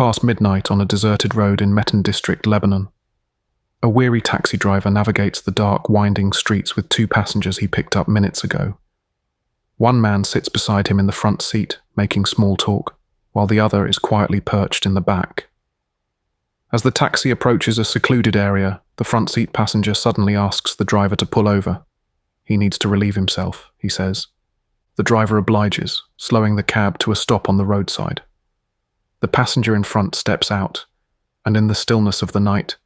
past midnight on a deserted road in Meton District, Lebanon. A weary taxi driver navigates the dark, winding streets with two passengers he picked up minutes ago. One man sits beside him in the front seat, making small talk, while the other is quietly perched in the back. As the taxi approaches a secluded area, the front seat passenger suddenly asks the driver to pull over. He needs to relieve himself, he says. The driver obliges, slowing the cab to a stop on the roadside. The passenger in front steps out, and in the stillness of the night,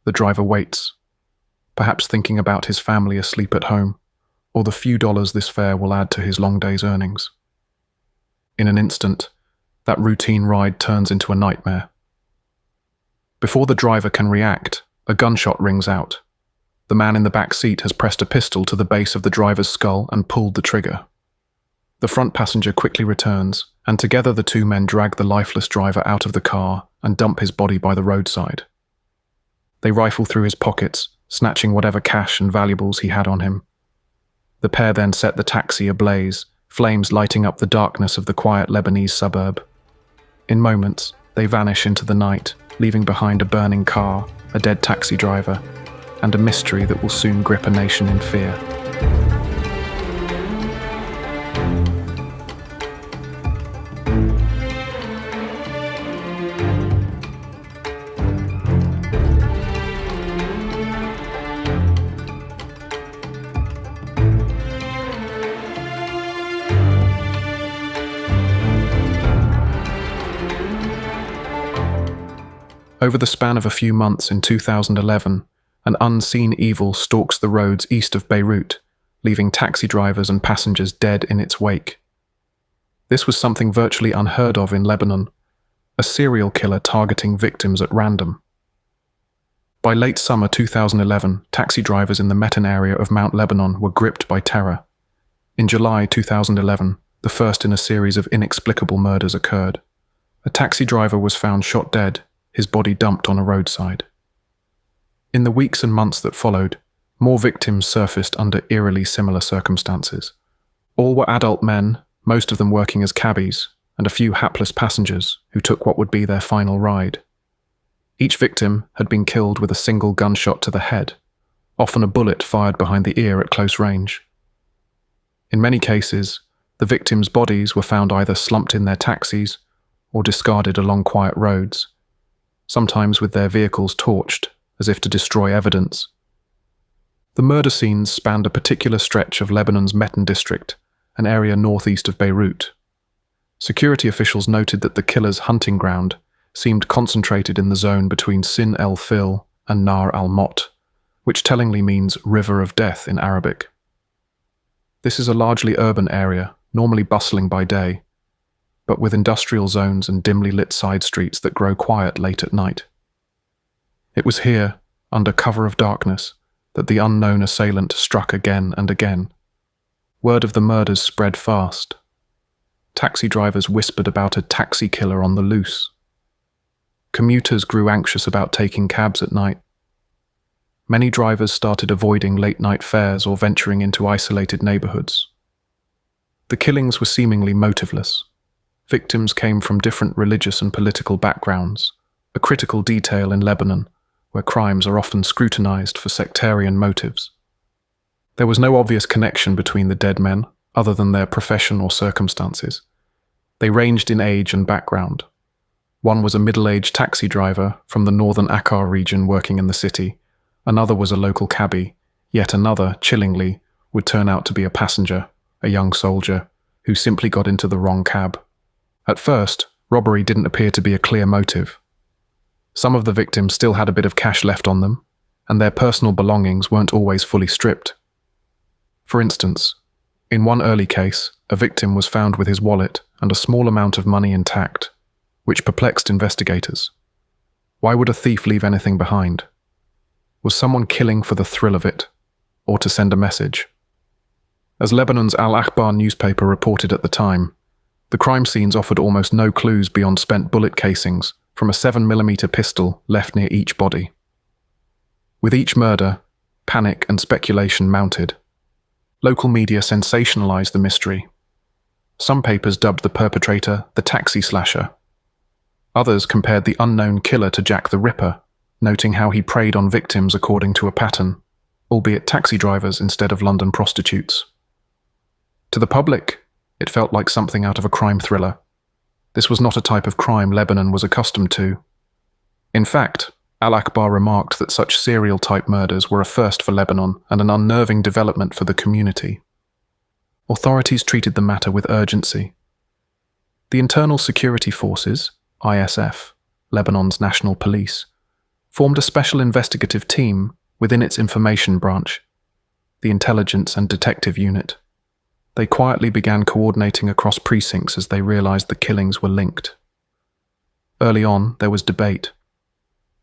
the driver waits, perhaps thinking about his family asleep at home, or the few dollars this fare will add to his long day's earnings. In an instant, that routine ride turns into a nightmare. Before the driver can react, a gunshot rings out. The man in the back seat has pressed a pistol to the base of the driver's skull and pulled the trigger. The front passenger quickly returns, and together the two men drag the lifeless driver out of the car and dump his body by the roadside. They rifle through his pockets, snatching whatever cash and valuables he had on him. The pair then set the taxi ablaze, flames lighting up the darkness of the quiet Lebanese suburb. In moments, they vanish into the night, leaving behind a burning car, a dead taxi driver, and a mystery that will soon grip a nation in fear. Over the span of a few months in 2011, an unseen evil stalks the roads east of Beirut, leaving taxi drivers and passengers dead in its wake. This was something virtually unheard of in Lebanon, a serial killer targeting victims at random. By late summer 2011, taxi drivers in the Meton area of Mount Lebanon were gripped by terror. In July 2011, the first in a series of inexplicable murders occurred. A taxi driver was found shot dead, his body dumped on a roadside. In the weeks and months that followed, more victims surfaced under eerily similar circumstances. All were adult men, most of them working as cabbies, and a few hapless passengers who took what would be their final ride. Each victim had been killed with a single gunshot to the head, often a bullet fired behind the ear at close range. In many cases, the victims' bodies were found either slumped in their taxis or discarded along quiet roads, sometimes with their vehicles torched, as if to destroy evidence. The murder scenes spanned a particular stretch of Lebanon's Meton district, an area northeast of Beirut. Security officials noted that the killer's hunting ground seemed concentrated in the zone between Sin el-Fil and Nar al-Mot, which tellingly means river of death in Arabic. This is a largely urban area, normally bustling by day, but with industrial zones and dimly lit side streets that grow quiet late at night. It was here, under cover of darkness, that the unknown assailant struck again and again. Word of the murders spread fast. Taxi drivers whispered about a taxi killer on the loose. Commuters grew anxious about taking cabs at night. Many drivers started avoiding late-night fares or venturing into isolated neighborhoods. The killings were seemingly motiveless. Victims came from different religious and political backgrounds, a critical detail in Lebanon, where crimes are often scrutinized for sectarian motives. There was no obvious connection between the dead men, other than their profession or circumstances. They ranged in age and background. One was a middle-aged taxi driver from the northern Akkar region working in the city. Another was a local cabbie. Yet another, chillingly, would turn out to be a passenger, a young soldier, who simply got into the wrong cab. At first, robbery didn't appear to be a clear motive. Some of the victims still had a bit of cash left on them, and their personal belongings weren't always fully stripped. For instance, in one early case, a victim was found with his wallet and a small amount of money intact, which perplexed investigators. Why would a thief leave anything behind? Was someone killing for the thrill of it, or to send a message? As Lebanon's Al-Akhbar newspaper reported at the time, the crime scenes offered almost no clues beyond spent bullet casings from a 7mm pistol left near each body. With each murder, panic and speculation mounted. Local media sensationalized the mystery. Some papers dubbed the perpetrator the taxi slasher. Others compared the unknown killer to Jack the Ripper, noting how he preyed on victims according to a pattern, albeit taxi drivers instead of London prostitutes. To the public, it felt like something out of a crime thriller. This was not a type of crime Lebanon was accustomed to. In fact, Al-Akbar remarked that such serial-type murders were a first for Lebanon and an unnerving development for the community. Authorities treated the matter with urgency. The Internal Security Forces, ISF, Lebanon's national police, formed a special investigative team within its information branch, the Intelligence and Detective Unit. They quietly began coordinating across precincts as they realized the killings were linked. Early on, there was debate.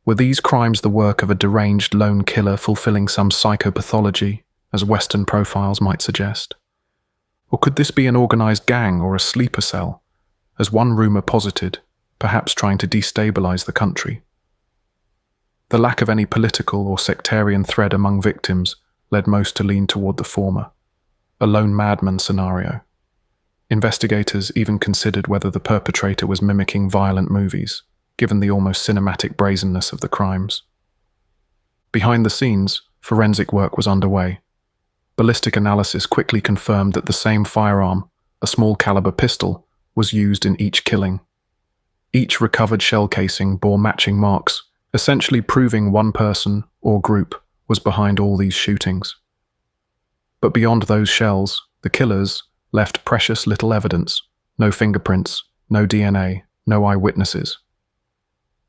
Were these crimes the work of a deranged lone killer fulfilling some psychopathology, as Western profiles might suggest? Or could this be an organized gang or a sleeper cell, as one rumor posited, perhaps trying to destabilize the country? The lack of any political or sectarian thread among victims led most to lean toward the former, a lone madman scenario. Investigators even considered whether the perpetrator was mimicking violent movies, given the almost cinematic brazenness of the crimes. Behind the scenes, forensic work was underway. Ballistic analysis quickly confirmed that the same firearm, a small-caliber pistol, was used in each killing. Each recovered shell casing bore matching marks, essentially proving one person or group was behind all these shootings. But beyond those shells, the killers left precious little evidence: no fingerprints, no DNA, no eyewitnesses.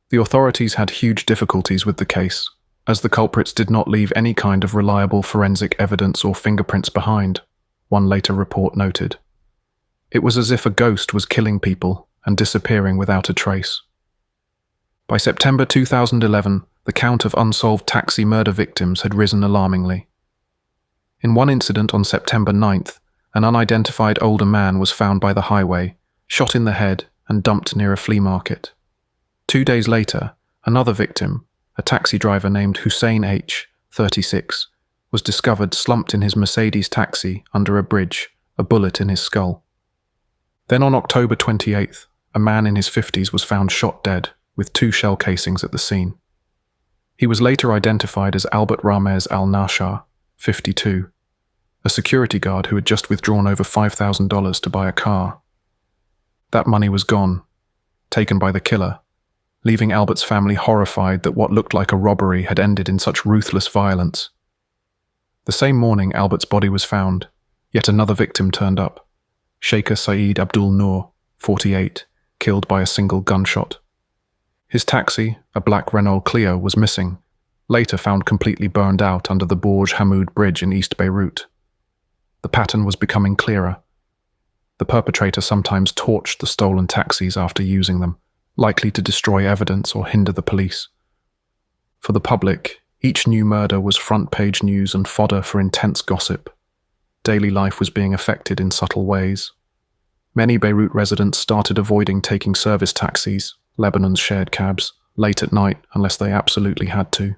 The authorities had huge difficulties with the case, as the culprits did not leave any kind of reliable forensic evidence or fingerprints behind, one later report noted. It was as if a ghost was killing people and disappearing without a trace. By September 2011, the count of unsolved taxi murder victims had risen alarmingly. In one incident on September 9th, an unidentified older man was found by the highway, shot in the head and dumped near a flea market. 2 days later, another victim, a taxi driver named Hussein H., 36, was discovered slumped in his Mercedes taxi under a bridge, a bullet in his skull. Then on October 28th, a man in his 50s was found shot dead, with 2 shell casings at the scene. He was later identified as Albert Ramez al-Nashar, 52, a security guard who had just withdrawn over $5,000 to buy a car. That money was gone, taken by the killer, leaving Albert's family horrified that what looked like a robbery had ended in such ruthless violence. The same morning Albert's body was found, yet another victim turned up: Sheikha Saeed Abdul Noor, 48, killed by a single gunshot. His taxi, a black Renault Clio, was missing, later found completely burned out under the Borj Hamoud Bridge in East Beirut. The pattern was becoming clearer. The perpetrator sometimes torched the stolen taxis after using them, likely to destroy evidence or hinder the police. For the public, each new murder was front-page news and fodder for intense gossip. Daily life was being affected in subtle ways. Many Beirut residents started avoiding taking service taxis, Lebanon's shared cabs, late at night unless they absolutely had to.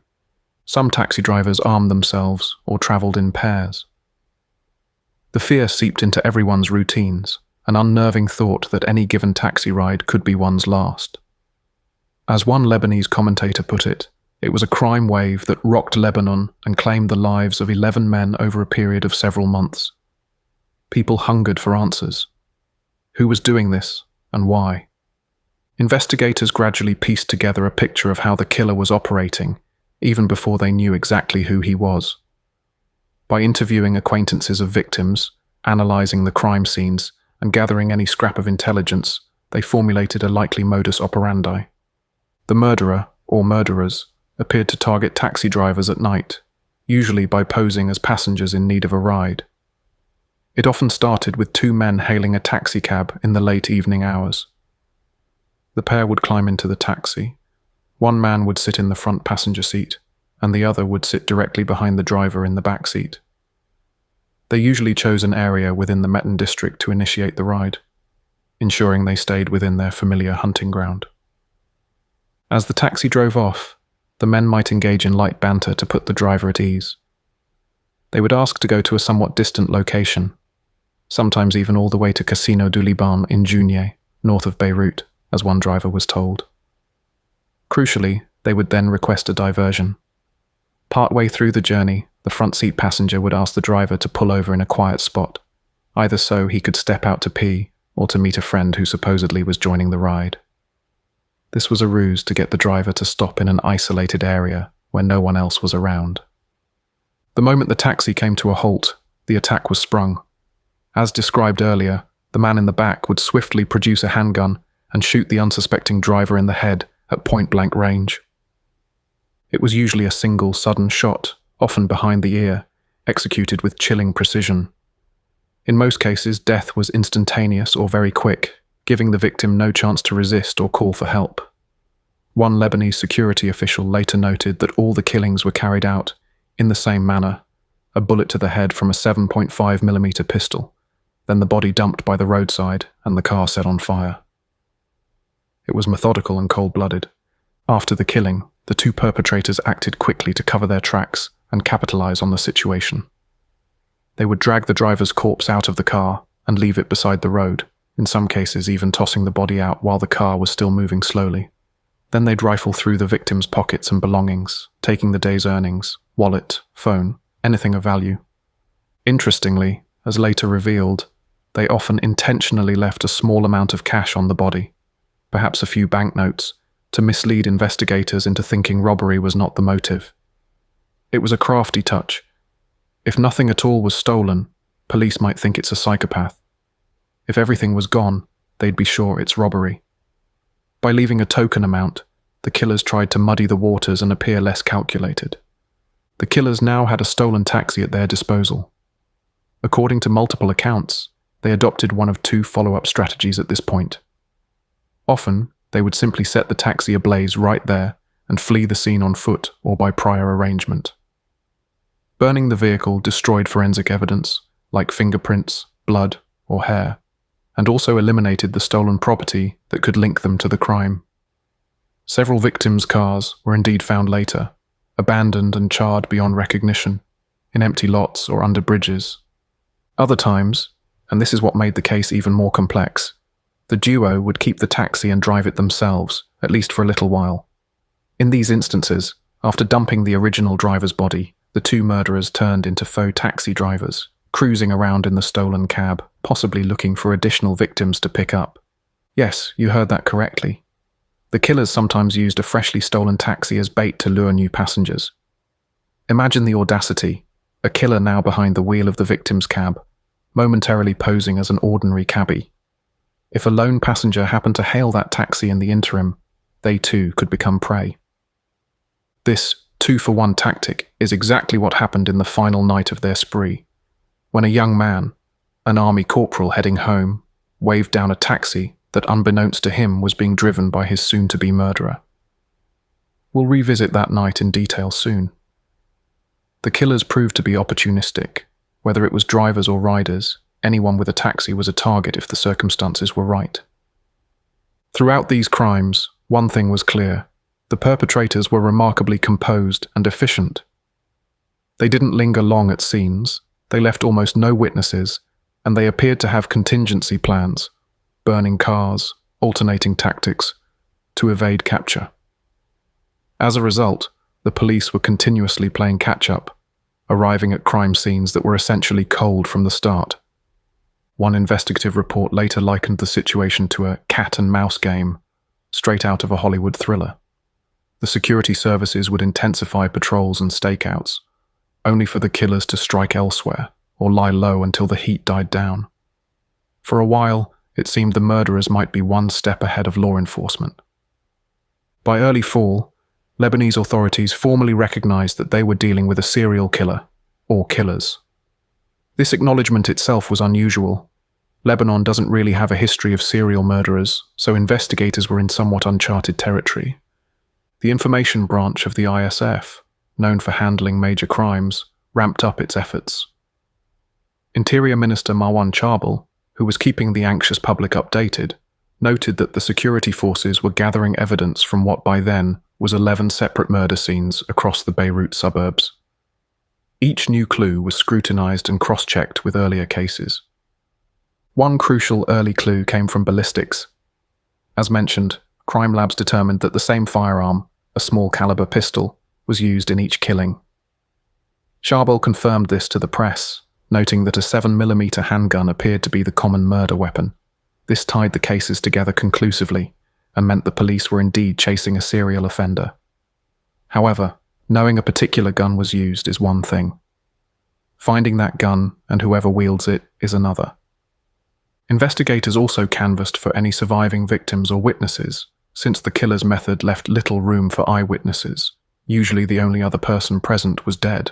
Some taxi drivers armed themselves or travelled in pairs. The fear seeped into everyone's routines, an unnerving thought that any given taxi ride could be one's last. As one Lebanese commentator put it, it was a crime wave that rocked Lebanon and claimed the lives of 11 men over a period of several months. People hungered for answers. Who was doing this, and why? Investigators gradually pieced together a picture of how the killer was operating, even before they knew exactly who he was. By interviewing acquaintances of victims, analysing the crime scenes, and gathering any scrap of intelligence, they formulated a likely modus operandi. The murderer, or murderers, appeared to target taxi drivers at night, usually by posing as passengers in need of a ride. It often started with 2 men hailing a taxi cab in the late evening hours. The pair would climb into the taxi. One man would sit in the front passenger seat, and the other would sit directly behind the driver in the back seat. They usually chose an area within the Meton district to initiate the ride, ensuring they stayed within their familiar hunting ground. As the taxi drove off, the men might engage in light banter to put the driver at ease. They would ask to go to a somewhat distant location, sometimes even all the way to Casino du Liban in Jounieh, north of Beirut, as one driver was told. Crucially, they would then request a diversion. Partway through the journey, the front seat passenger would ask the driver to pull over in a quiet spot, either so he could step out to pee or to meet a friend who supposedly was joining the ride. This was a ruse to get the driver to stop in an isolated area where no one else was around. The moment the taxi came to a halt, the attack was sprung. As described earlier, the man in the back would swiftly produce a handgun and shoot the unsuspecting driver in the head at point-blank range. It was usually a single, sudden shot, often behind the ear, executed with chilling precision. In most cases, death was instantaneous or very quick, giving the victim no chance to resist or call for help. One Lebanese security official later noted that all the killings were carried out in the same manner: a bullet to the head from a 7.5mm pistol, then the body dumped by the roadside and the car set on fire. It was methodical and cold-blooded. After the killing, the two perpetrators acted quickly to cover their tracks and capitalize on the situation. They would drag the driver's corpse out of the car and leave it beside the road, in some cases even tossing the body out while the car was still moving slowly. Then they'd rifle through the victim's pockets and belongings, taking the day's earnings, wallet, phone, anything of value. Interestingly, as later revealed, they often intentionally left a small amount of cash on the body, perhaps a few banknotes, to mislead investigators into thinking robbery was not the motive. It was a crafty touch. If nothing at all was stolen, police might think it's a psychopath. If everything was gone, they'd be sure it's robbery. By leaving a token amount, the killers tried to muddy the waters and appear less calculated. The killers now had a stolen taxi at their disposal. According to multiple accounts, they adopted one of two follow-up strategies at this point. Often, they would simply set the taxi ablaze right there and flee the scene on foot or by prior arrangement. Burning the vehicle destroyed forensic evidence, like fingerprints, blood, or hair, and also eliminated the stolen property that could link them to the crime. Several victims' cars were indeed found later, abandoned and charred beyond recognition, in empty lots or under bridges. Other times, and this is what made the case even more complex, the duo would keep the taxi and drive it themselves, at least for a little while. In these instances, after dumping the original driver's body, the two murderers turned into faux taxi drivers, cruising around in the stolen cab, possibly looking for additional victims to pick up. Yes, you heard that correctly. The killers sometimes used a freshly stolen taxi as bait to lure new passengers. Imagine the audacity, a killer now behind the wheel of the victim's cab, momentarily posing as an ordinary cabbie. If a lone passenger happened to hail that taxi in the interim, they too could become prey. This two-for-one tactic is exactly what happened in the final night of their spree, when a young man, an army corporal heading home, waved down a taxi that unbeknownst to him was being driven by his soon-to-be murderer. We'll revisit that night in detail soon. The killers proved to be opportunistic. Whether it was drivers or riders, anyone with a taxi was a target if the circumstances were right. Throughout these crimes, one thing was clear: the perpetrators were remarkably composed and efficient. They didn't linger long at scenes, they left almost no witnesses, and they appeared to have contingency plans, burning cars, alternating tactics, to evade capture. As a result, the police were continuously playing catch-up, arriving at crime scenes that were essentially cold from the start. One investigative report later likened the situation to a cat-and-mouse game, straight out of a Hollywood thriller. The security services would intensify patrols and stakeouts, only for the killers to strike elsewhere or lie low until the heat died down. For a while, it seemed the murderers might be one step ahead of law enforcement. By early fall, Lebanese authorities formally recognized that they were dealing with a serial killer, or killers. This acknowledgement itself was unusual. Lebanon doesn't really have a history of serial murderers, so investigators were in somewhat uncharted territory. The information branch of the ISF, known for handling major crimes, ramped up its efforts. Interior Minister Marwan Charbel, who was keeping the anxious public updated, noted that the security forces were gathering evidence from what by then was 11 separate murder scenes across the Beirut suburbs. Each new clue was scrutinized and cross-checked with earlier cases. One crucial early clue came from ballistics. As mentioned, crime labs determined that the same firearm, a small caliber pistol, was used in each killing. Charbel confirmed this to the press, noting that a 7mm handgun appeared to be the common murder weapon. This tied the cases together conclusively and meant the police were indeed chasing a serial offender. However, knowing a particular gun was used is one thing. Finding that gun and whoever wields it is another. Investigators also canvassed for any surviving victims or witnesses, since the killer's method left little room for eyewitnesses. Usually the only other person present was dead.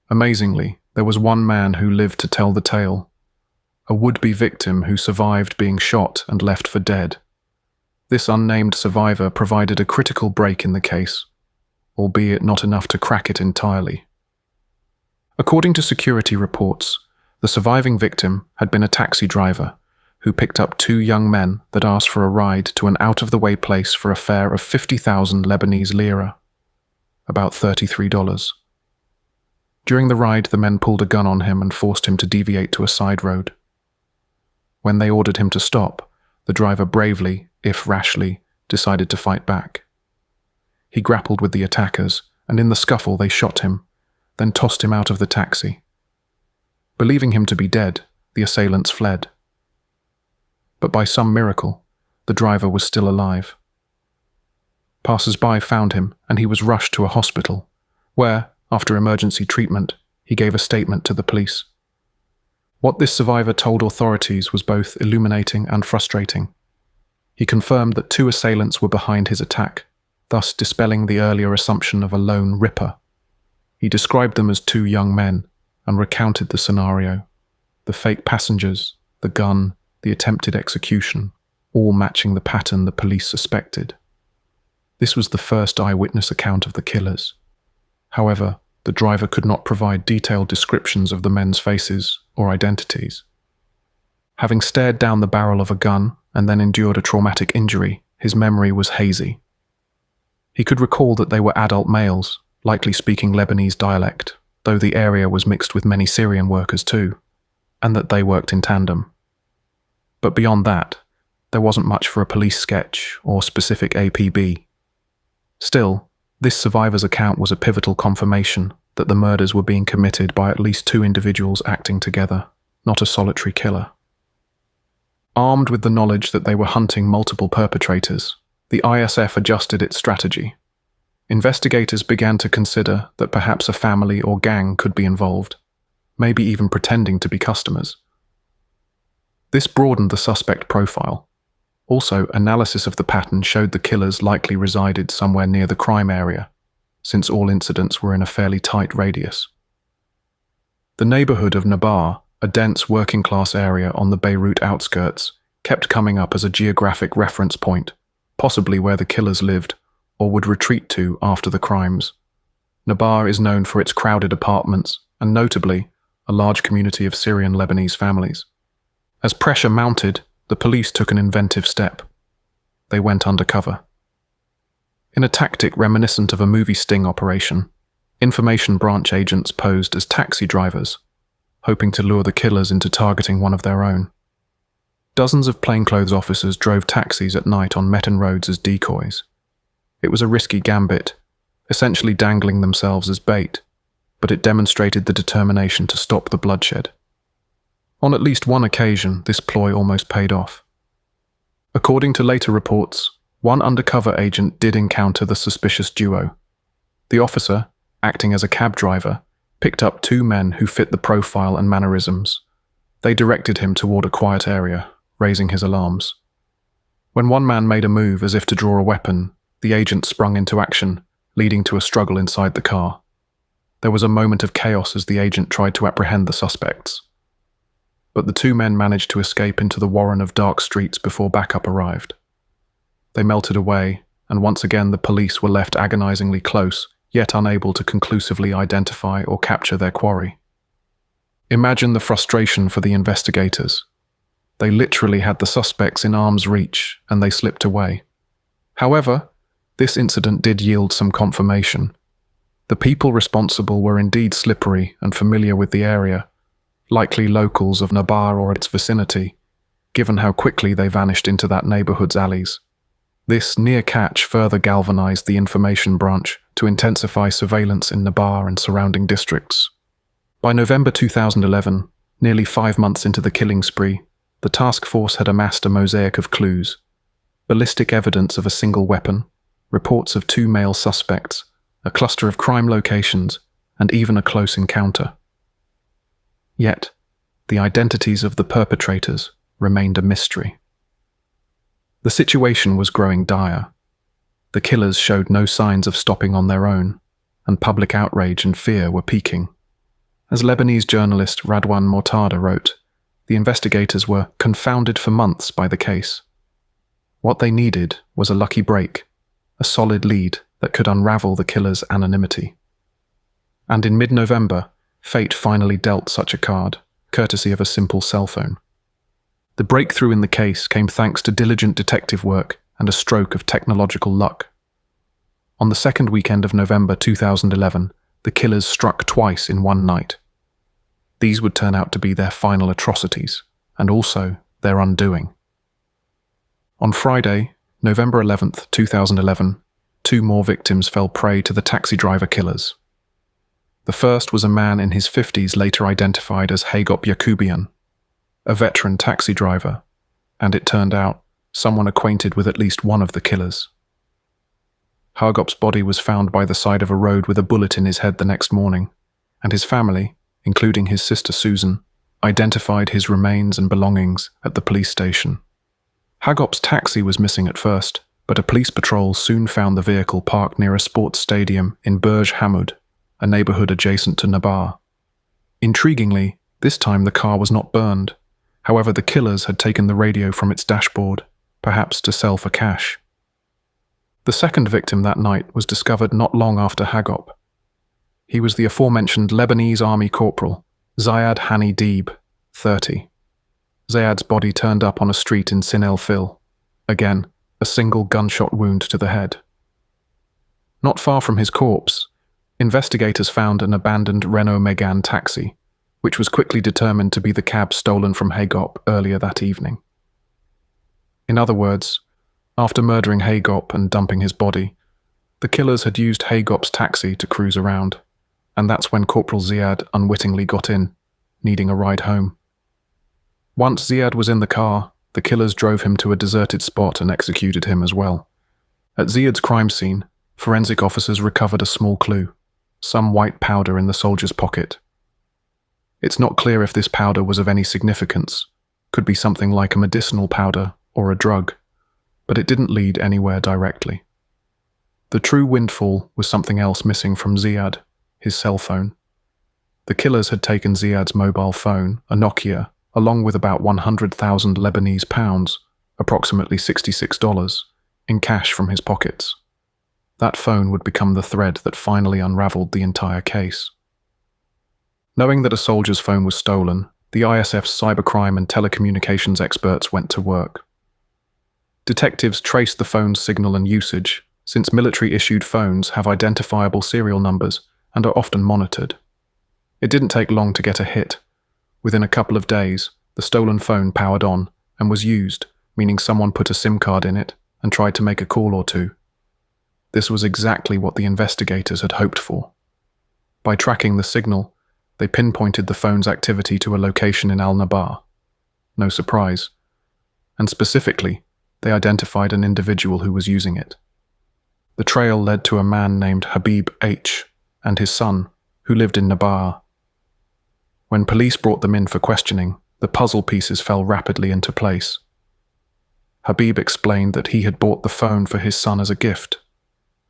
Amazingly, there was one man who lived to tell the tale, a would-be victim who survived being shot and left for dead. This unnamed survivor provided a critical break in the case, albeit not enough to crack it entirely. According to security reports, the surviving victim had been a taxi driver who picked up two young men that asked for a ride to an out-of-the-way place for a fare of 50,000 Lebanese lira, about $33. During the ride, the men pulled a gun on him and forced him to deviate to a side road. When they ordered him to stop, the driver bravely, if rashly, decided to fight back. He grappled with the attackers, and in the scuffle they shot him, then tossed him out of the taxi. Believing him to be dead, the assailants fled. But by some miracle, the driver was still alive. Passers-by found him, and he was rushed to a hospital, where, after emergency treatment, he gave a statement to the police. What this survivor told authorities was both illuminating and frustrating. He confirmed that two assailants were behind his attack, thus dispelling the earlier assumption of a lone ripper. He described them as two young men and recounted the scenario, the fake passengers, the gun, the attempted execution, all matching the pattern the police suspected. This was the first eyewitness account of the killers. However, the driver could not provide detailed descriptions of the men's faces or identities. Having stared down the barrel of a gun and then endured a traumatic injury, his memory was hazy. He could recall that they were adult males, likely speaking Lebanese dialect, though the area was mixed with many Syrian workers too, and that they worked in tandem. But beyond that, there wasn't much for a police sketch or specific APB. Still, this survivor's account was a pivotal confirmation that the murders were being committed by at least two individuals acting together, not a solitary killer. Armed with the knowledge that they were hunting multiple perpetrators, the ISF adjusted its strategy. Investigators began to consider that perhaps a family or gang could be involved, maybe even pretending to be customers. This broadened the suspect profile. Also, analysis of the pattern showed the killers likely resided somewhere near the crime area, since all incidents were in a fairly tight radius. The neighborhood of Nabar, a dense working-class area on the Beirut outskirts, kept coming up as a geographic reference point, possibly where the killers lived or would retreat to after the crimes. Nabar is known for its crowded apartments and, notably, a large community of Syrian Lebanese families. As pressure mounted, the police took an inventive step. They went undercover. In a tactic reminiscent of a movie sting operation, information branch agents posed as taxi drivers, hoping to lure the killers into targeting one of their own. Dozens of plainclothes officers drove taxis at night on Metin roads as decoys. It was a risky gambit, essentially dangling themselves as bait, but it demonstrated the determination to stop the bloodshed. On at least one occasion, this ploy almost paid off. According to later reports, one undercover agent did encounter the suspicious duo. The officer, acting as a cab driver, picked up two men who fit the profile and mannerisms. They directed him toward a quiet area, raising his alarms. When one man made a move as if to draw a weapon, the agent sprung into action, leading to a struggle inside the car. There was a moment of chaos as the agent tried to apprehend the suspects. But the two men managed to escape into the warren of dark streets before backup arrived. They melted away, and once again the police were left agonizingly close, yet unable to conclusively identify or capture their quarry. Imagine the frustration for the investigators. They literally had the suspects in arm's reach, and they slipped away. However, this incident did yield some confirmation. The people responsible were indeed slippery and familiar with the area, likely locals of Nabar or its vicinity, given how quickly they vanished into that neighborhood's alleys. This near catch further galvanized the information branch to intensify surveillance in Nabar and surrounding districts. By November 2011, nearly 5 months into the killing spree, the task force had amassed a mosaic of clues: ballistic evidence of a single weapon, reports of 2 male suspects, a cluster of crime locations, and even a close encounter. Yet, the identities of the perpetrators remained a mystery. The situation was growing dire. The killers showed no signs of stopping on their own, and public outrage and fear were peaking. As Lebanese journalist Radwan Mortada wrote, the investigators were confounded for months by the case. What they needed was a lucky break, a solid lead that could unravel the killer's anonymity. And in mid-November, fate finally dealt such a card, courtesy of a simple cell phone. The breakthrough in the case came thanks to diligent detective work and a stroke of technological luck. On the second weekend of November 2011, the killers struck twice in one night. These would turn out to be their final atrocities, and also their undoing. On Friday, November 11th, 2011, 2 more victims fell prey to the taxi driver killers. The first was a man in his 50s later identified as Hagop Yakubian, a veteran taxi driver, and it turned out someone acquainted with at least one of the killers. Hagop's body was found by the side of a road with a bullet in his head the next morning, and his family, including his sister Susan, identified his remains and belongings at the police station. Hagop's taxi was missing at first, but a police patrol soon found the vehicle parked near a sports stadium in Burj Hamud, a neighborhood adjacent to Nabar. Intriguingly, this time the car was not burned. However, the killers had taken the radio from its dashboard, perhaps to sell for cash. The second victim that night was discovered not long after Hagop. He was the aforementioned Lebanese Army Corporal, Zayad Hani Deeb, 30. Zayad's body turned up on a street in Sin El Fil. Again, a single gunshot wound to the head. Not far from his corpse, investigators found an abandoned Renault Megane taxi, which was quickly determined to be the cab stolen from Hagop earlier that evening. In other words, after murdering Hagop and dumping his body, the killers had used Hagop's taxi to cruise around, and that's when Corporal Ziad unwittingly got in, needing a ride home. Once Ziad was in the car, the killers drove him to a deserted spot and executed him as well. At Ziad's crime scene, forensic officers recovered a small clue: some white powder in the soldier's pocket. It's not clear if this powder was of any significance, could be something like a medicinal powder or a drug, but it didn't lead anywhere directly. The true windfall was something else missing from Ziad, his cell phone. The killers had taken Ziad's mobile phone, a Nokia, along with about 100,000 Lebanese pounds, approximately $66, in cash from his pockets. That phone would become the thread that finally unraveled the entire case. Knowing that a soldier's phone was stolen, the ISF's cybercrime and telecommunications experts went to work. Detectives traced the phone's signal and usage, since military-issued phones have identifiable serial numbers and are often monitored. It didn't take long to get a hit. Within a couple of days, the stolen phone powered on and was used, meaning someone put a SIM card in it and tried to make a call or two. This was exactly what the investigators had hoped for. By tracking the signal, they pinpointed the phone's activity to a location in Al-Nabar. No surprise. And specifically, they identified an individual who was using it. The trail led to a man named Habib H. and his son, who lived in Nabar. When police brought them in for questioning, the puzzle pieces fell rapidly into place. Habib explained that he had bought the phone for his son as a gift,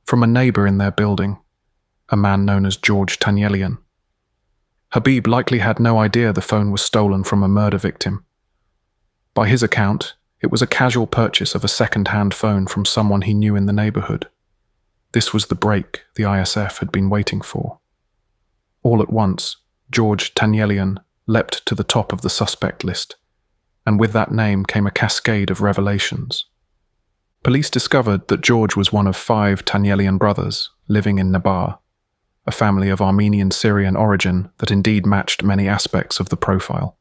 from a neighbor in their building, a man known as George Tanyelian. Habib likely had no idea the phone was stolen from a murder victim. By his account, it was a casual purchase of a second-hand phone from someone he knew in the neighborhood. This was the break the ISF had been waiting for. All at once, George Tanyelian leapt to the top of the suspect list, and with that name came a cascade of revelations. Police discovered that George was one of 5 Tanyelian brothers living in Nabar, a family of Armenian-Syrian origin that indeed matched many aspects of the profile.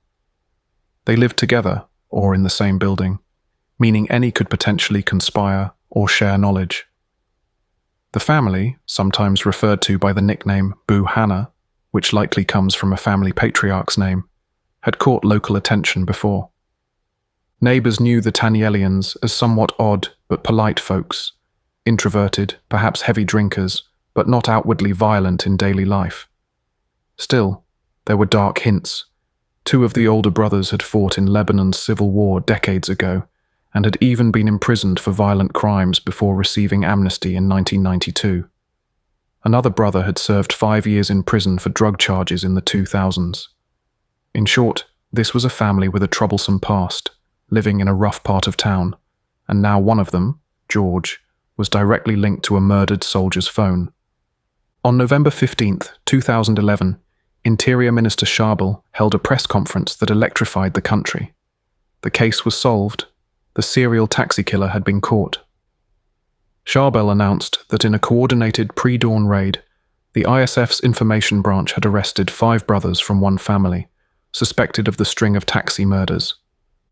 They lived together, or in the same building, meaning any could potentially conspire or share knowledge. The family, sometimes referred to by the nickname Boo Hannah, which likely comes from a family patriarch's name, had caught local attention before. Neighbours knew the Tanielians as somewhat odd but polite folks, introverted, perhaps heavy drinkers, but not outwardly violent in daily life. Still, there were dark hints. Two of the older brothers had fought in Lebanon's civil war decades ago, and had even been imprisoned for violent crimes before receiving amnesty in 1992. Another brother had served 5 years in prison for drug charges in the 2000s. In short, this was a family with a troublesome past, living in a rough part of town, and now one of them, George, was directly linked to a murdered soldier's phone. On November 15, 2011, Interior Minister Charbel held a press conference that electrified the country. The case was solved. The serial taxi killer had been caught. Charbel announced that in a coordinated pre-dawn raid, the ISF's information branch had arrested 5 brothers from one family, suspected of the string of taxi murders.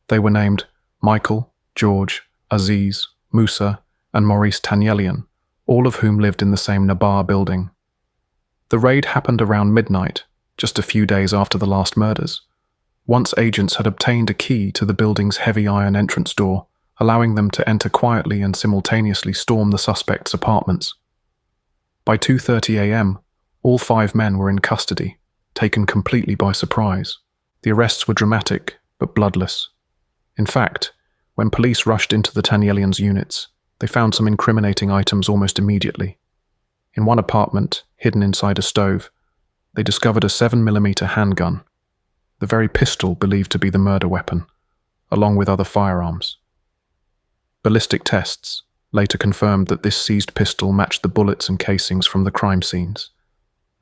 They were named Michael, George, Aziz, Musa, and Maurice Tanielian, all of whom lived in the same Nabar building. The raid happened around midnight, just a few days after the last murders. Once agents had obtained a key to the building's heavy iron entrance door, allowing them to enter quietly and simultaneously storm the suspects' apartments. By 2:30 a.m., all 5 men were in custody, taken completely by surprise. The arrests were dramatic, but bloodless. In fact, when police rushed into the Tanielians' units, they found some incriminating items almost immediately. In one apartment, hidden inside a stove, they discovered a 7mm handgun, the very pistol believed to be the murder weapon, along with other firearms. Ballistic tests later confirmed that this seized pistol matched the bullets and casings from the crime scenes,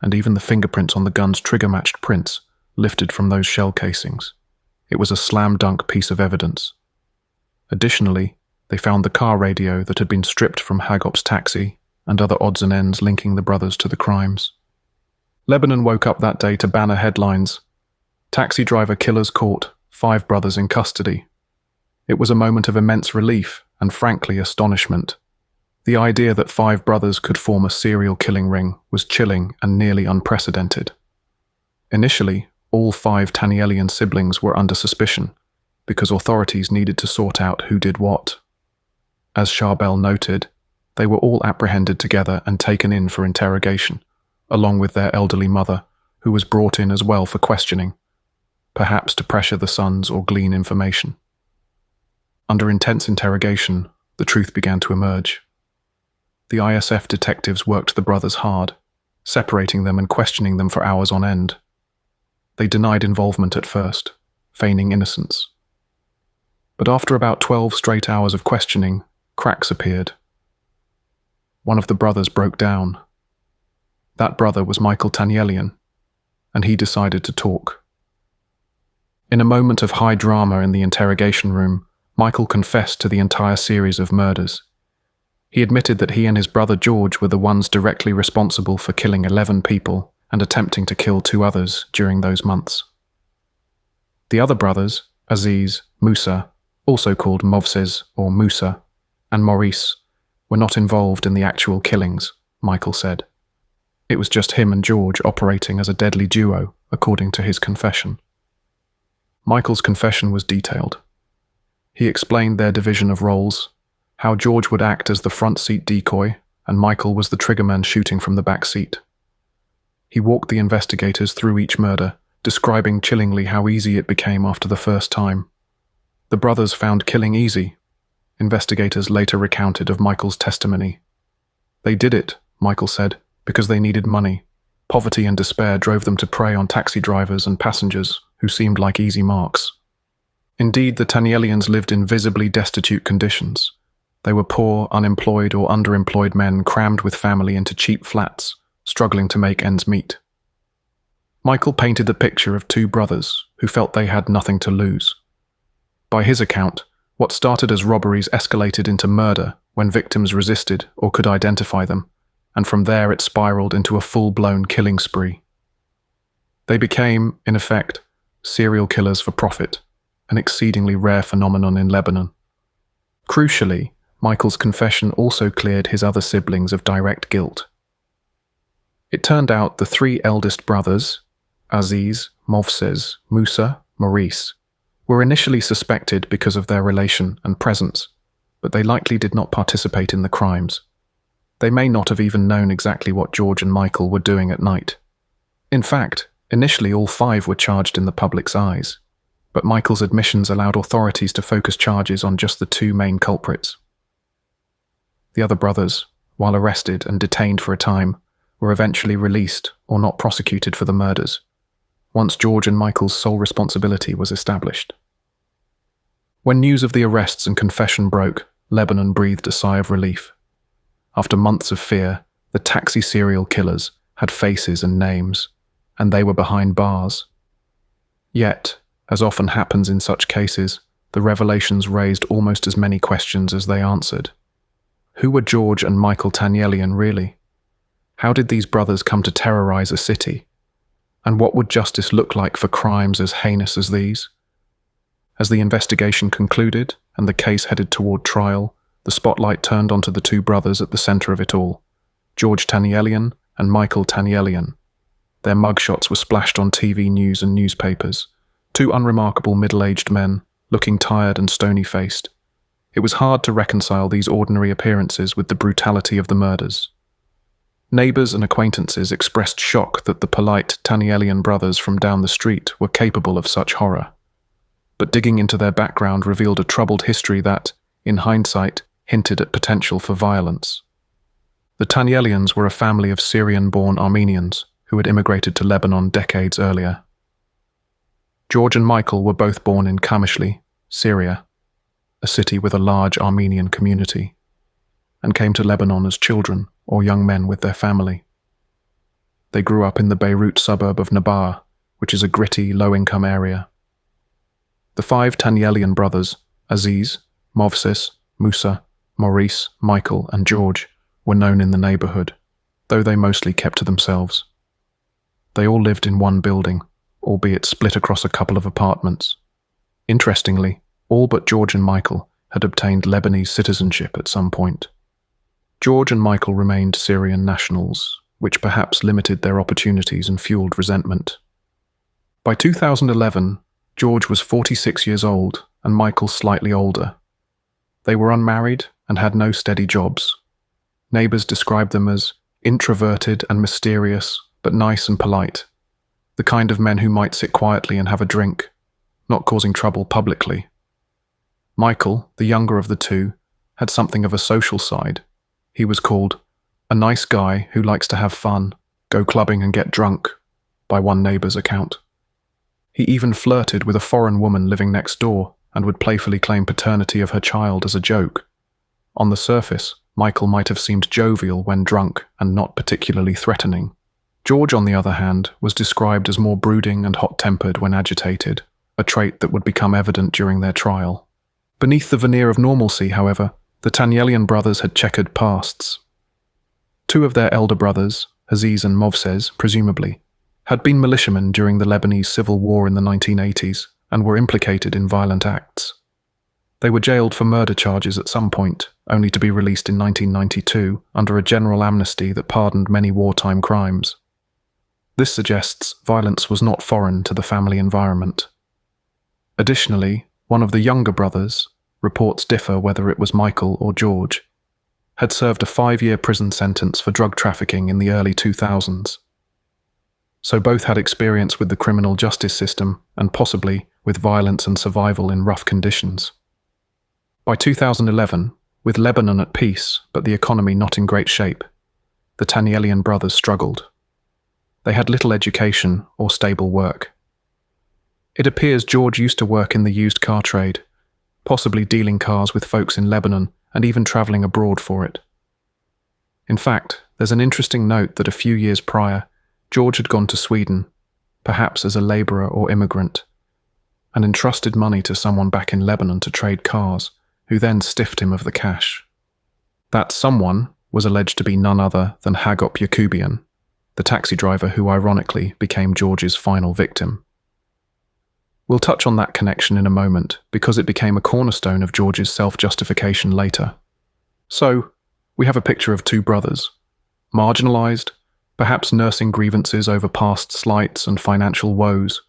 and even the fingerprints on the gun's trigger-matched prints lifted from those shell casings. It was a slam-dunk piece of evidence. Additionally, they found the car radio that had been stripped from Hagop's taxi and other odds and ends linking the brothers to the crimes. Lebanon woke up that day to banner headlines: "Taxi driver killers caught, 5 brothers in custody." It was a moment of immense relief and frankly astonishment. The idea that 5 brothers could form a serial killing ring was chilling and nearly unprecedented. Initially, all 5 Tanielian siblings were under suspicion, because authorities needed to sort out who did what. As Charbel noted, they were all apprehended together and taken in for interrogation, along with their elderly mother, who was brought in as well for questioning, perhaps to pressure the sons or glean information. Under intense interrogation, the truth began to emerge. The ISF detectives worked the brothers hard, separating them and questioning them for hours on end. They denied involvement at first, feigning innocence. But after about 12 straight hours of questioning, cracks appeared. One of the brothers broke down. That brother was Michael Tanielian, and he decided to talk. In a moment of high drama in the interrogation room, Michael confessed to the entire series of murders. He admitted that he and his brother George were the ones directly responsible for killing 11 people and attempting to kill 2 others during those months. The other brothers, Aziz, Musa, also called Movses or Musa, and Maurice, were not involved in the actual killings, Michael said. It was just him and George operating as a deadly duo, according to his confession. Michael's confession was detailed. He explained their division of roles, how George would act as the front seat decoy, and Michael was the triggerman shooting from the back seat. He walked the investigators through each murder, describing chillingly how easy it became after the first time. The brothers found killing easy. Investigators later recounted of Michael's testimony. They did it, Michael said, because they needed money. Poverty and despair drove them to prey on taxi drivers and passengers who seemed like easy marks. Indeed, the Tanielians lived in visibly destitute conditions. They were poor, unemployed or underemployed men crammed with family into cheap flats, struggling to make ends meet. Michael painted the picture of 2 brothers who felt they had nothing to lose. By his account, what started as robberies escalated into murder when victims resisted or could identify them, and from there it spiraled into a full-blown killing spree. They became, in effect, serial killers for profit, an exceedingly rare phenomenon in Lebanon. Crucially, Michael's confession also cleared his other siblings of direct guilt. It turned out the three eldest brothers, Aziz, Movses, Musa, Maurice, were initially suspected because of their relation and presence, but they likely did not participate in the crimes. They may not have even known exactly what George and Michael were doing at night. In fact, initially all five were charged in the public's eyes, but Michael's admissions allowed authorities to focus charges on just the two main culprits. The other brothers, while arrested and detained for a time, were eventually released or not prosecuted for the murders, once George and Michael's sole responsibility was established. When news of the arrests and confession broke, Lebanon breathed a sigh of relief. After months of fear, the taxi serial killers had faces and names, and they were behind bars. Yet, as often happens in such cases, the revelations raised almost as many questions as they answered. Who were George and Michael Tanyelian really? How did these brothers come to terrorize a city? And what would justice look like for crimes as heinous as these? As the investigation concluded and the case headed toward trial, the spotlight turned onto the two brothers at the center of it all, George Tanyelian and Michael Tanyelian. Their mugshots were splashed on TV news and newspapers, two unremarkable middle-aged men, looking tired and stony-faced. It was hard to reconcile these ordinary appearances with the brutality of the murders. Neighbors and acquaintances expressed shock that the polite Tanyelian brothers from down the street were capable of such horror. But digging into their background revealed a troubled history that, in hindsight, hinted at potential for violence. The Tanyelians were a family of Syrian-born Armenians who had immigrated to Lebanon decades earlier. George and Michael were both born in Qamishli, Syria, a city with a large Armenian community, and came to Lebanon as children or young men with their family. They grew up in the Beirut suburb of Nabar, which is a gritty, low-income area. The five Tanyelian brothers, Aziz, Movses, Musa, Maurice, Michael, and George, were known in the neighborhood, though they mostly kept to themselves. They all lived in one building, albeit split across a couple of apartments. Interestingly, all but George and Michael had obtained Lebanese citizenship at some point. George and Michael remained Syrian nationals, which perhaps limited their opportunities and fueled resentment. By 2011, George was 46 years old and Michael slightly older. They were unmarried and had no steady jobs. Neighbors described them as introverted and mysterious, but nice and polite, the kind of men who might sit quietly and have a drink, not causing trouble publicly. Michael, the younger of the two, had something of a social side. He was called a nice guy who likes to have fun, go clubbing and get drunk, by one neighbor's account. He even flirted with a foreign woman living next door and would playfully claim paternity of her child as a joke. On the surface, Michael might have seemed jovial when drunk and not particularly threatening. George, on the other hand, was described as more brooding and hot-tempered when agitated, a trait that would become evident during their trial. Beneath the veneer of normalcy, however, the Tanyelian brothers had checkered pasts. Two of their elder brothers, Aziz and Movses, presumably, had been militiamen during the Lebanese civil war in the 1980s and were implicated in violent acts. They were jailed for murder charges at some point, only to be released in 1992 under a general amnesty that pardoned many wartime crimes. This suggests violence was not foreign to the family environment. Additionally, one of the younger brothers, reports differ whether it was Michael or George, had served a 5-year prison sentence for drug trafficking in the early 2000s. So both had experience with the criminal justice system and possibly with violence and survival in rough conditions. By 2011, with Lebanon at peace but the economy not in great shape, the Tanyelian brothers struggled. They had little education or stable work. It appears George used to work in the used car trade, possibly dealing cars with folks in Lebanon and even travelling abroad for it. In fact, there's an interesting note that a few years prior, George had gone to Sweden, perhaps as a labourer or immigrant, and entrusted money to someone back in Lebanon to trade cars, who then stiffed him of the cash. That someone was alleged to be none other than Hagop Yakubian, the taxi driver who ironically became George's final victim. We'll touch on that connection in a moment because it became a cornerstone of George's self-justification later. So, we have a picture of two brothers, marginalized, perhaps nursing grievances over past slights and financial woes,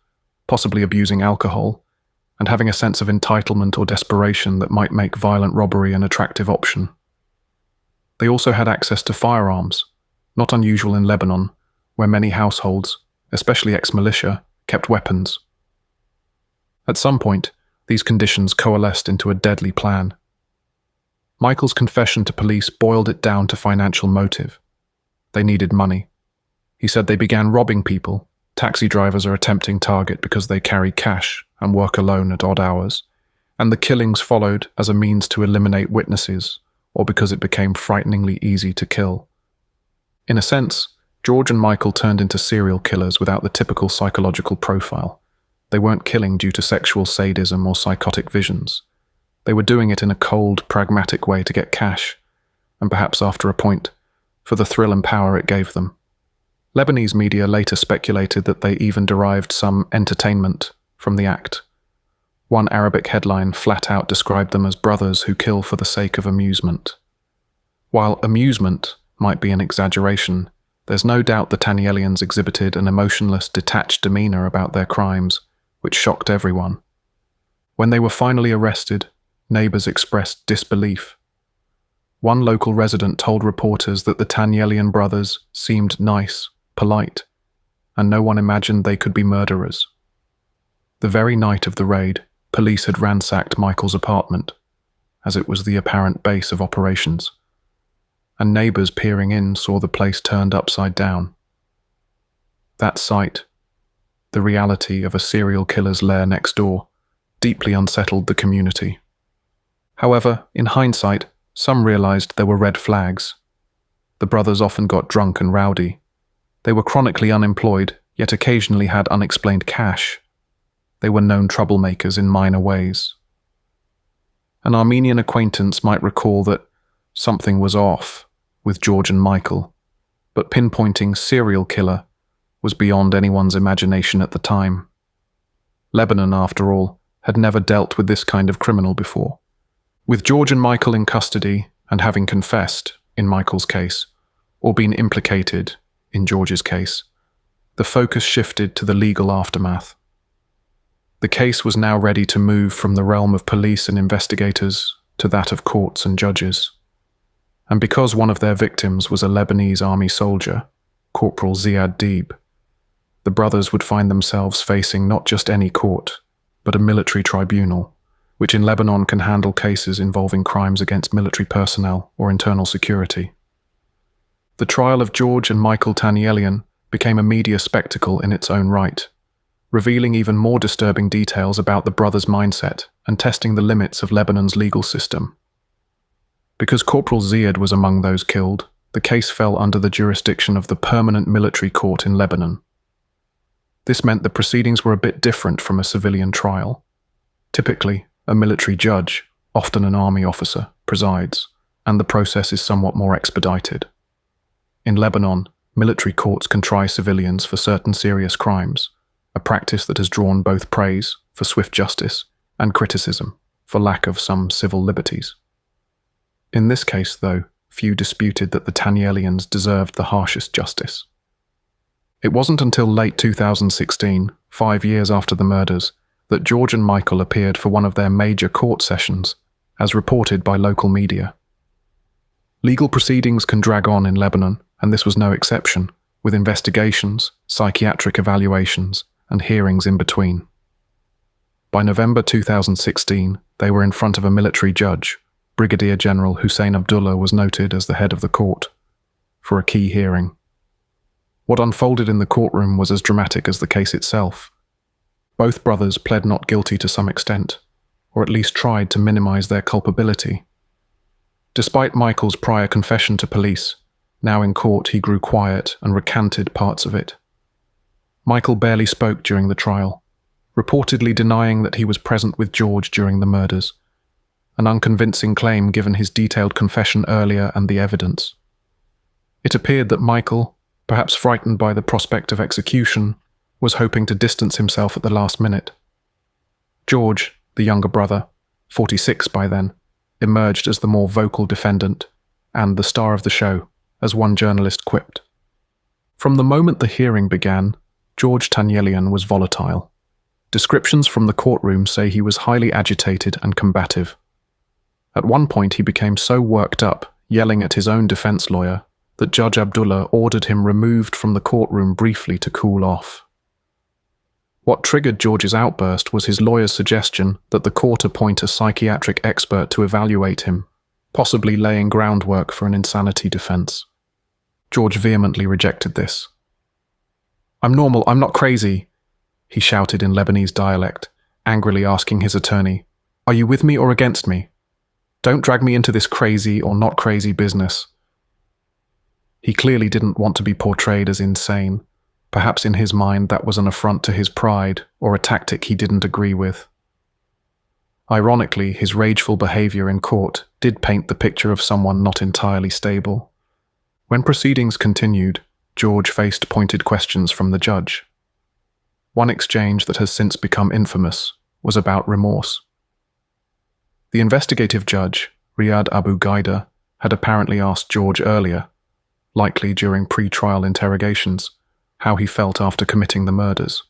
possibly abusing alcohol, and having a sense of entitlement or desperation that might make violent robbery an attractive option. They also had access to firearms, not unusual in Lebanon, where many households, especially ex-militia, kept weapons. At some point, these conditions coalesced into a deadly plan. Michael's confession to police boiled it down to financial motive. They needed money. He said they began robbing people. Taxi drivers are a tempting target because they carry cash and work alone at odd hours, and the killings followed as a means to eliminate witnesses, or because it became frighteningly easy to kill. In a sense, George and Michael turned into serial killers without the typical psychological profile. They weren't killing due to sexual sadism or psychotic visions. They were doing it in a cold, pragmatic way to get cash, and perhaps after a point, for the thrill and power it gave them. Lebanese media later speculated that they even derived some entertainment from the act. One Arabic headline flat out described them as brothers who kill for the sake of amusement. While amusement might be an exaggeration, there's no doubt the Tanyelians exhibited an emotionless, detached demeanor about their crimes, which shocked everyone. When they were finally arrested, neighbors expressed disbelief. One local resident told reporters that the Tanyelian brothers seemed nice, polite, and no one imagined they could be murderers. The very night of the raid, police had ransacked Michael's apartment, as it was the apparent base of operations, and neighbors peering in saw the place turned upside down. That sight, the reality of a serial killer's lair next door, deeply unsettled the community. However, in hindsight, some realized there were red flags. The brothers often got drunk and rowdy. They were chronically unemployed, yet occasionally had unexplained cash. They were known troublemakers in minor ways. An Armenian acquaintance might recall that something was off with George and Michael, but pinpointing serial killer was beyond anyone's imagination at the time. Lebanon, after all, had never dealt with this kind of criminal before. With George and Michael in custody and having confessed, in Michael's case, or been implicated, in George's case, the focus shifted to the legal aftermath. The case was now ready to move from the realm of police and investigators to that of courts and judges. And because one of their victims was a Lebanese army soldier, Corporal Ziad Deeb, the brothers would find themselves facing not just any court, but a military tribunal, which in Lebanon can handle cases involving crimes against military personnel or internal security. The trial of George and Michael Tanyelian became a media spectacle in its own right, revealing even more disturbing details about the brothers' mindset and testing the limits of Lebanon's legal system. Because Corporal Ziad was among those killed, the case fell under the jurisdiction of the Permanent Military Court in Lebanon. This meant the proceedings were a bit different from a civilian trial. Typically, a military judge, often an army officer, presides, and the process is somewhat more expedited. In Lebanon, military courts can try civilians for certain serious crimes, a practice that has drawn both praise for swift justice and criticism for lack of some civil liberties. In this case, though, few disputed that the Tanyelians deserved the harshest justice. It wasn't until late 2016, 5 years after the murders, that George and Michael appeared for one of their major court sessions, as reported by local media. Legal proceedings can drag on in Lebanon, and this was no exception, with investigations, psychiatric evaluations, and hearings in between. By November 2016, they were in front of a military judge. Brigadier General Hussein Abdullah was noted as the head of the court, for a key hearing. What unfolded in the courtroom was as dramatic as the case itself. Both brothers pled not guilty to some extent, or at least tried to minimize their culpability. Despite Michael's prior confession to police, now in court he grew quiet and recanted parts of it. Michael barely spoke during the trial, reportedly denying that he was present with George during the murders, an unconvincing claim given his detailed confession earlier and the evidence. It appeared that Michael, perhaps frightened by the prospect of execution, was hoping to distance himself at the last minute. George, the younger brother, 46 by then, emerged as the more vocal defendant and the star of the show, as one journalist quipped. From the moment the hearing began, George Tanyelian was volatile. Descriptions from the courtroom say he was highly agitated and combative. At one point he became so worked up, yelling at his own defense lawyer, that Judge Abdullah ordered him removed from the courtroom briefly to cool off. What triggered George's outburst was his lawyer's suggestion that the court appoint a psychiatric expert to evaluate him, possibly laying groundwork for an insanity defense. George vehemently rejected this. "I'm normal, I'm not crazy," he shouted in Lebanese dialect, angrily asking his attorney, "Are you with me or against me? Don't drag me into this crazy or not crazy business." He clearly didn't want to be portrayed as insane. Perhaps in his mind that was an affront to his pride or a tactic he didn't agree with. Ironically, his rageful behavior in court did paint the picture of someone not entirely stable. When proceedings continued, George faced pointed questions from the judge. One exchange that has since become infamous was about remorse. The investigative judge, Riyad Abu Gaida, had apparently asked George earlier, likely during pre-trial interrogations, how he felt after committing the murders.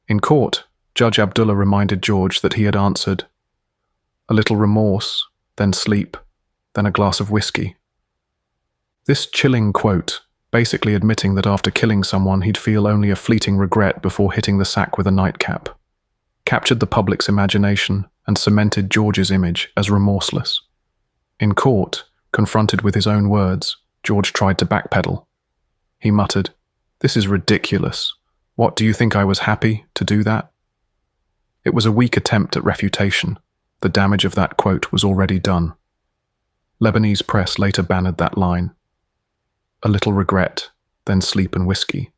In court, Judge Abdullah reminded George that he had answered, "A little remorse, then sleep, then a glass of whiskey." This chilling quote, basically admitting that after killing someone he'd feel only a fleeting regret before hitting the sack with a nightcap, captured the public's imagination and cemented George's image as remorseless. In court, confronted with his own words, George tried to backpedal. He muttered, "This is ridiculous. What, do you think I was happy to do that?" It was a weak attempt at refutation. The damage of that quote was already done. Lebanese press later bannered that line. A little regret, then sleep and whiskey,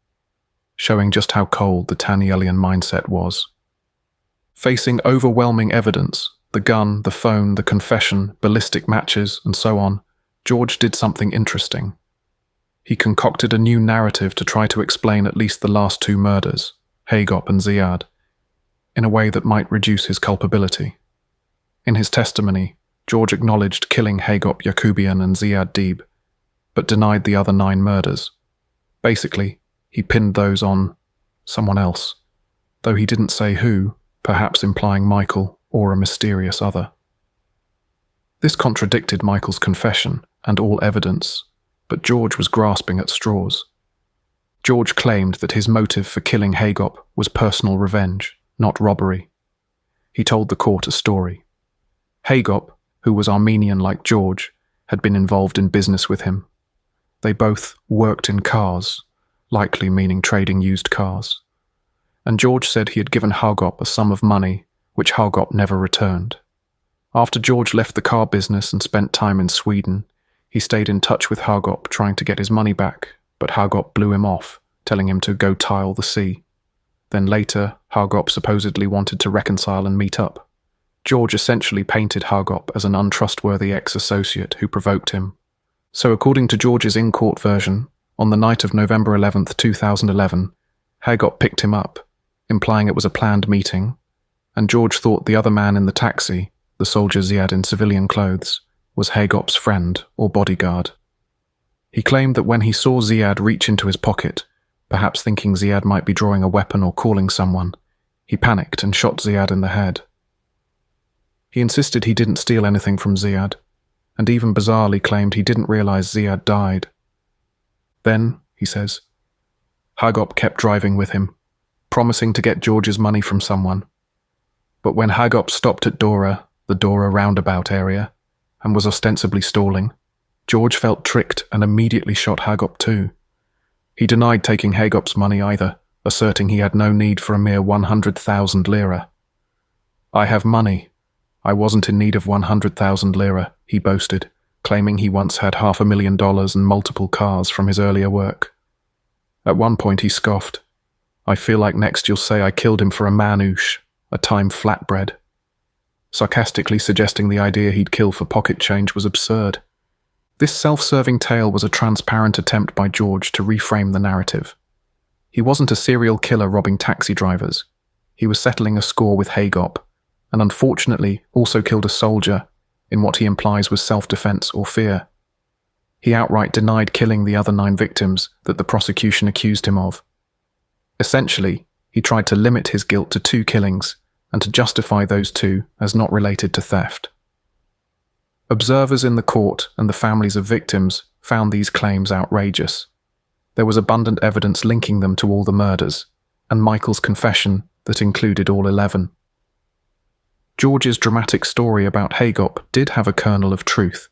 showing just how cold the Tanyelian mindset was. Facing overwhelming evidence, the gun, the phone, the confession, ballistic matches, and so on, George did something interesting. He concocted a new narrative to try to explain at least the last two murders, Hagop and Ziad, in a way that might reduce his culpability. In his testimony, George acknowledged killing Hagop Yakubian and Ziad Deeb, but denied the other 9 murders. Basically, he pinned those on someone else, though he didn't say who, perhaps implying Michael or a mysterious other. This contradicted Michael's confession and all evidence, but George was grasping at straws. George claimed that his motive for killing Hagop was personal revenge, not robbery. He told the court a story. Hagop, who was Armenian like George, had been involved in business with him. They both worked in cars, likely meaning trading used cars. And George said he had given Hagop a sum of money, which Hagop never returned. After George left the car business and spent time in Sweden, he stayed in touch with Hagop trying to get his money back, but Hagop blew him off, telling him to go tile the sea. Then later, Hagop supposedly wanted to reconcile and meet up. George essentially painted Hagop as an untrustworthy ex-associate who provoked him. So according to George's in-court version, on the night of November 11th, 2011, Hagop picked him up, implying it was a planned meeting, and George thought the other man in the taxi, the soldier Ziad in civilian clothes, was Hagop's friend or bodyguard. He claimed that when he saw Ziad reach into his pocket, perhaps thinking Ziad might be drawing a weapon or calling someone, he panicked and shot Ziad in the head. He insisted he didn't steal anything from Ziad, and even bizarrely claimed he didn't realize Ziad died. Then, he says, Hagop kept driving with him, promising to get George's money from someone. But when Hagop stopped at Dora, the Dora roundabout area, and was ostensibly stalling, George felt tricked and immediately shot Hagop too. He denied taking Hagop's money either, asserting he had no need for a mere 100,000 lira. "I have money. I wasn't in need of 100,000 lira, he boasted, claiming he once had $500,000 and multiple cars from his earlier work. At one point he scoffed, "I feel like next you'll say I killed him for a manouche, a time flatbread," sarcastically suggesting the idea he'd kill for pocket change was absurd. This self-serving tale was a transparent attempt by George to reframe the narrative. He wasn't a serial killer robbing taxi drivers. He was settling a score with Hagop, and unfortunately also killed a soldier in what he implies was self-defense or fear. He outright denied killing the other 9 victims that the prosecution accused him of. Essentially, he tried to limit his guilt to 2 killings and to justify those 2 as not related to theft. Observers in the court and the families of victims found these claims outrageous. There was abundant evidence linking them to all the murders, and Michael's confession that included all 11. George's dramatic story about Hagop did have a kernel of truth.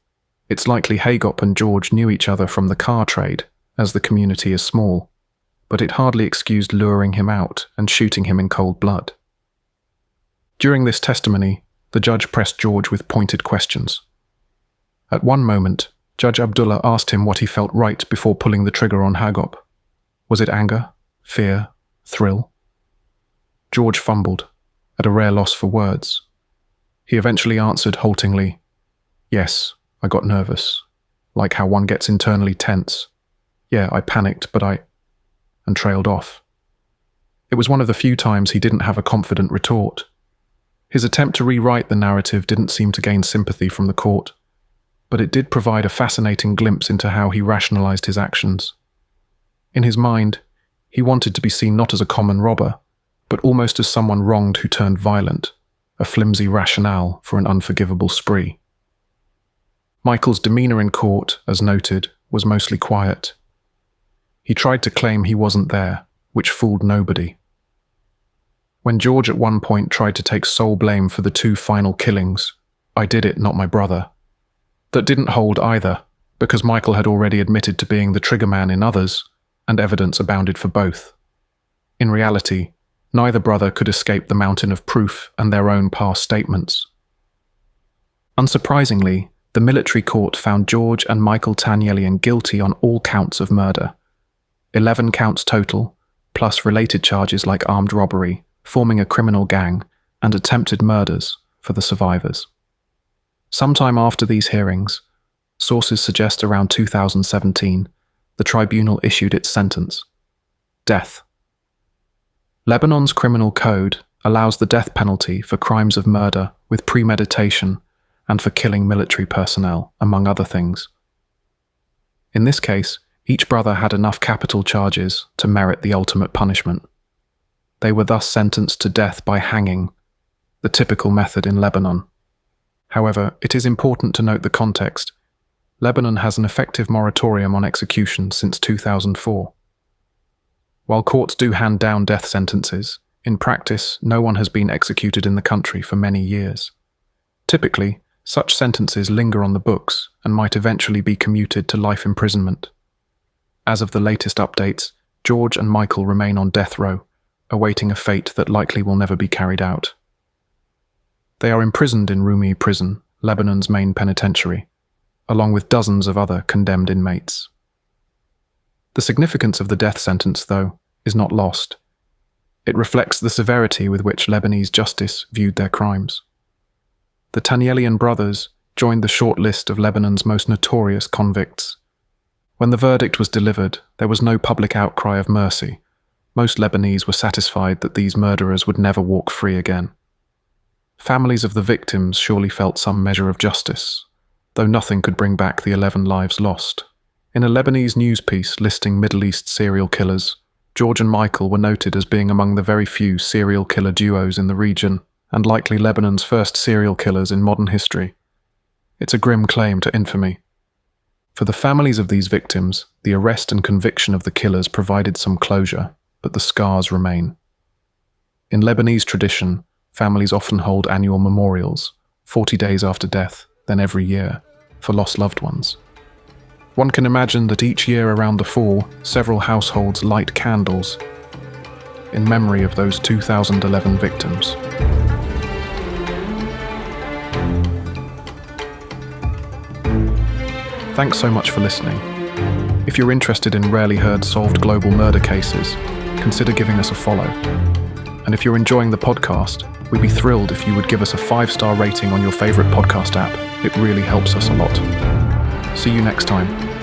It's likely Hagop and George knew each other from the car trade, as the community is small, but it hardly excused luring him out and shooting him in cold blood. During this testimony, the judge pressed George with pointed questions. At one moment, Judge Abdullah asked him what he felt right before pulling the trigger on Hagop. Was it anger, fear, thrill? George fumbled, at a rare loss for words. He eventually answered haltingly, "Yes, I got nervous, like how one gets internally tense. Yeah, I panicked, and trailed off." It was one of the few times he didn't have a confident retort. His attempt to rewrite the narrative didn't seem to gain sympathy from the court, but it did provide a fascinating glimpse into how he rationalized his actions. In his mind, he wanted to be seen not as a common robber, but almost as someone wronged who turned violent, a flimsy rationale for an unforgivable spree. Michael's demeanor in court, as noted, was mostly quiet. He tried to claim he wasn't there, which fooled nobody. When George at one point tried to take sole blame for the 2 final killings, "I did it, not my brother," that didn't hold either, because Michael had already admitted to being the triggerman in others, and evidence abounded for both. In reality, neither brother could escape the mountain of proof and their own past statements. Unsurprisingly, the military court found George and Michael Tanyelian guilty on all counts of murder. 11 counts total, plus related charges like armed robbery, forming a criminal gang, and attempted murders for the survivors. Sometime after these hearings, sources suggest around 2017, the tribunal issued its sentence: death. Lebanon's criminal code allows the death penalty for crimes of murder with premeditation and for killing military personnel, among other things. In this case, each brother had enough capital charges to merit the ultimate punishment. They were thus sentenced to death by hanging, the typical method in Lebanon. However, it is important to note the context. Lebanon has an effective moratorium on execution since 2004. While courts do hand down death sentences, in practice, no one has been executed in the country for many years. Typically, such sentences linger on the books and might eventually be commuted to life imprisonment. As of the latest updates, George and Michael remain on death row, awaiting a fate that likely will never be carried out. They are imprisoned in Rumi Prison, Lebanon's main penitentiary, along with dozens of other condemned inmates. The significance of the death sentence, though, is not lost. It reflects the severity with which Lebanese justice viewed their crimes. The Tanyelian brothers joined the short list of Lebanon's most notorious convicts. When the verdict was delivered, there was no public outcry of mercy. Most Lebanese were satisfied that these murderers would never walk free again. Families of the victims surely felt some measure of justice, though nothing could bring back the 11 lives lost. In a Lebanese news piece listing Middle East serial killers, George and Michael were noted as being among the very few serial killer duos in the region, and likely Lebanon's first serial killers in modern history. It's a grim claim to infamy. For the families of these victims, the arrest and conviction of the killers provided some closure, but the scars remain. In Lebanese tradition, families often hold annual memorials, 40 days after death, then every year, for lost loved ones. One can imagine that each year around the fall, several households light candles in memory of those 2011 victims. Thanks so much for listening. If you're interested in rarely heard solved global murder cases, consider giving us a follow. And if you're enjoying the podcast, we'd be thrilled if you would give us a 5-star rating on your favorite podcast app. It really helps us a lot. See you next time.